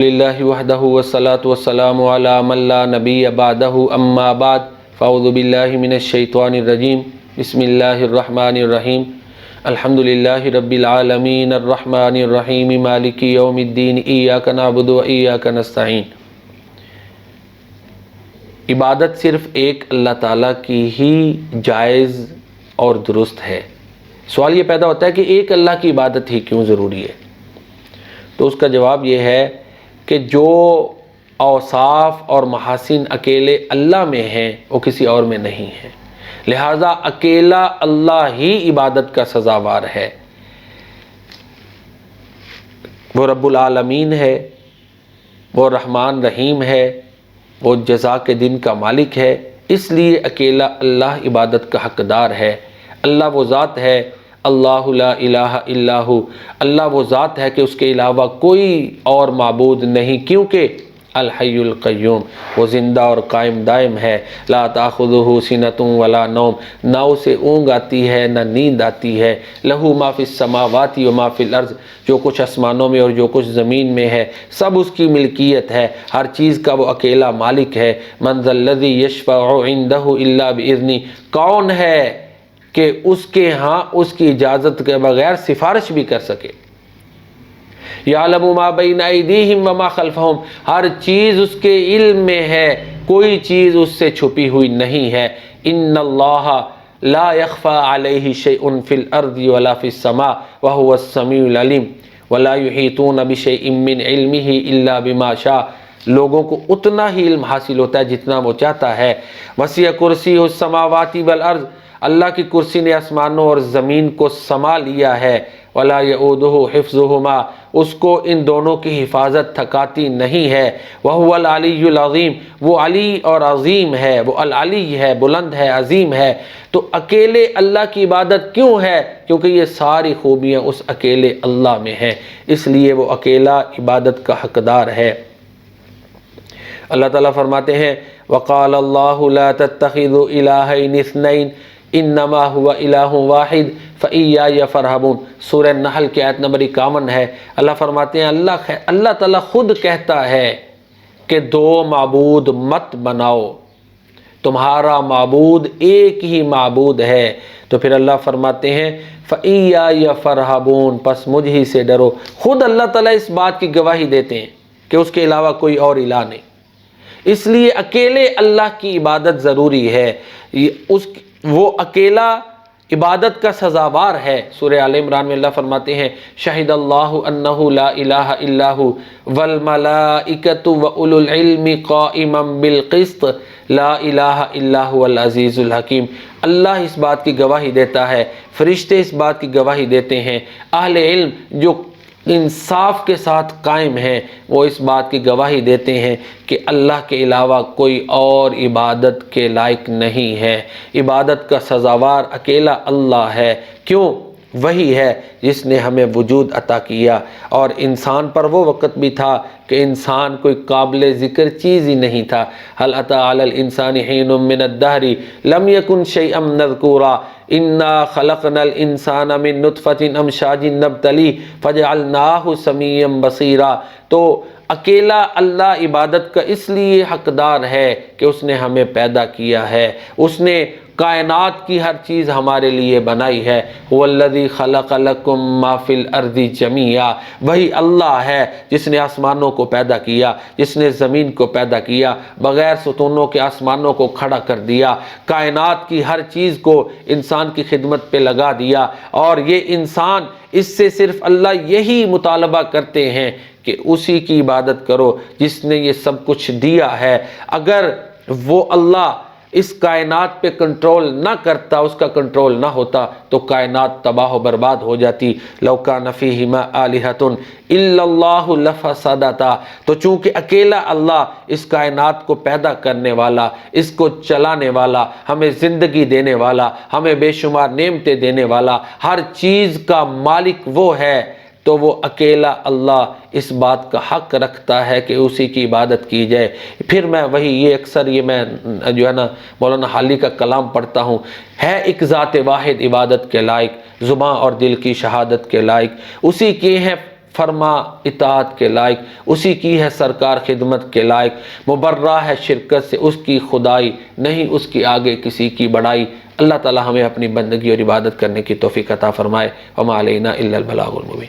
للہ وحدہ والصلاة والسلام علی من لا نبی بعدہ اما بعد فاعوذ باللہ من الشیطان الرجیم بسم اللہ الرحمن الرحیم الحمدللہ رب العالمین الرحمن الرحیم مالک یوم الدین ایاک نعبد و ایاک نستعین۔ عبادت صرف ایک اللہ تعالیٰ کی ہی جائز اور درست ہے۔ سوال یہ پیدا ہوتا ہے کہ ایک اللہ کی عبادت ہی کیوں ضروری ہے؟ تو اس کا جواب یہ ہے کہ جو اوصاف اور محاسن اکیلے اللہ میں ہیں وہ کسی اور میں نہیں ہیں، لہذا اکیلا اللہ ہی عبادت کا سزاوار ہے۔ وہ رب العالمین ہے، وہ رحمان رحیم ہے، وہ جزا کے دن کا مالک ہے، اس لیے اکیلا اللہ عبادت کا حقدار ہے۔ اللہ وہ ذات ہے، اللہ لا الہ الا ہو، اللہ وہ ذات ہے کہ اس کے علاوہ کوئی اور معبود نہیں، کیونکہ الحی القیوم، وہ زندہ اور قائم دائم ہے۔ لا تاخذہ سنۃ ولا نوم، نہ اسے اونگ آتی ہے نہ نیند آتی ہے۔ لہ ما فی السماوات و ما فی الارض، جو کچھ آسمانوں میں اور جو کچھ زمین میں ہے سب اس کی ملکیت ہے، ہر چیز کا وہ اکیلا مالک ہے۔ من ذا الذی یشفع عندہ الا باذنہ، کون ہے کہ اس کے ہاں اس کی اجازت کے بغیر سفارش بھی کر سکے۔ یعلم ما بین ایدیہم وما خلفہم، ہر چیز اس کے علم میں ہے، کوئی چیز اس سے چھپی ہوئی نہیں ہے۔ ان اللہ لا یخفی علیہ شیء فی الارض ولا فی السماء وہو السمیع العلیم ولا یحیطون بشیء من علمہ الا بما شاء، لوگوں کو اتنا ہی علم حاصل ہوتا ہے جتنا وہ چاہتا ہے۔ وسع کرسیہ السماوات والارض، اللہ کی کرسی نے آسمانوں اور زمین کو سما لیا ہے۔ ولا یعودہ حفظہما، اس کو ان دونوں کی حفاظت تھکاتی نہیں ہے۔ وہو العلی العظیم، وہ علی اور عظیم ہے، وہ العلی ہے، بلند ہے، عظیم ہے۔ تو اکیلے اللہ کی عبادت کیوں ہے؟ کیونکہ یہ ساری خوبیاں اس اکیلے اللہ میں ہیں، اس لیے وہ اکیلا عبادت کا حقدار ہے۔ اللہ تعالیٰ فرماتے ہیں وقال اللہ لا تتخذوا الہین اثنین انما هو الہ واحد فإیای فارہبون، سورہ نحل کی آیت نمبر 51 ہے۔ اللہ فرماتے ہیں اللہ تعالیٰ خود کہتا ہے کہ دو معبود مت بناؤ، تمہارا معبود ایک ہی معبود ہے۔ تو پھر اللہ فرماتے ہیں فإیای فارہبون، پس مجھ ہی سے ڈرو۔ خود اللہ تعالیٰ اس بات کی گواہی دیتے ہیں کہ اس کے علاوہ کوئی اور الہ نہیں، اس لیے اکیلے اللہ کی عبادت ضروری ہے۔ وہ اکیلا عبادت کا سزاوار ہے۔ سورہ آل عمران میں اللہ فرماتے ہیں شہد اللہ انہ لا الہ الا ہو والملائکۃ واولو العلم قائما بالقسط لا الہ الا هو العزیز الحکیم، اللہ اس بات کی گواہی دیتا ہے، فرشتے اس بات کی گواہی دیتے ہیں، اہل علم جو انصاف کے ساتھ قائم ہیں وہ اس بات کی گواہی دیتے ہیں کہ اللہ کے علاوہ کوئی اور عبادت کے لائق نہیں ہے۔ عبادت کا سزاوار اکیلا اللہ ہے۔ کیوں؟ وہی ہے جس نے ہمیں وجود عطا کیا، اور انسان پر وہ وقت بھی تھا کہ انسان کوئی قابل ذکر چیز ہی نہیں تھا۔ هل اتى على الانسان حين من الدهر لم يكن شيئا مذكورا انا خلقنا الانسان من نطفة امشاج نبتليه فجعلناه سميعا بصيرا۔ تو اکیلا اللہ عبادت کا اس لیے حقدار ہے کہ اس نے ہمیں پیدا کیا ہے، اس نے کائنات کی ہر چیز ہمارے لیے بنائی ہے۔ هو الذی خلق لکم ما فی الارض جمیعا، وہی اللہ ہے جس نے آسمانوں کو پیدا کیا، جس نے زمین کو پیدا کیا، بغیر ستونوں کے آسمانوں کو کھڑا کر دیا، کائنات کی ہر چیز کو انسان کی خدمت پہ لگا دیا، اور یہ انسان اس سے صرف اللہ یہی مطالبہ کرتے ہیں کہ اسی کی عبادت کرو جس نے یہ سب کچھ دیا ہے۔ اگر وہ اللہ اس کائنات پہ کنٹرول نہ کرتا، اس کا کنٹرول نہ ہوتا تو کائنات تباہ و برباد ہو جاتی۔ لو کان فیہما آلہۃ الا اللہ لفسدتا، تو چونکہ اکیلا اللہ اس کائنات کو پیدا کرنے والا، اس کو چلانے والا، ہمیں زندگی دینے والا، ہمیں بے شمار نعمتیں دینے والا، ہر چیز کا مالک وہ ہے، تو وہ اکیلا اللہ اس بات کا حق رکھتا ہے کہ اسی کی عبادت کی جائے۔ پھر میں اکثر میں جو ہے نا مولانا حالی کا کلام پڑھتا ہوں، ہے ایک ذات واحد عبادت کے لائق، زباں اور دل کی شہادت کے لائق، اسی کی ہیں فرما اطاعت کے لائق، اسی کی ہے سرکار خدمت کے لائق، مبرہ ہے شرکت سے اس کی خدائی، نہیں اس کی آگے کسی کی بڑائی۔ اللہ تعالی ہمیں اپنی بندگی اور عبادت کرنے کی توفیق عطا فرمائے۔ وما علینا الا البلاغ المبین۔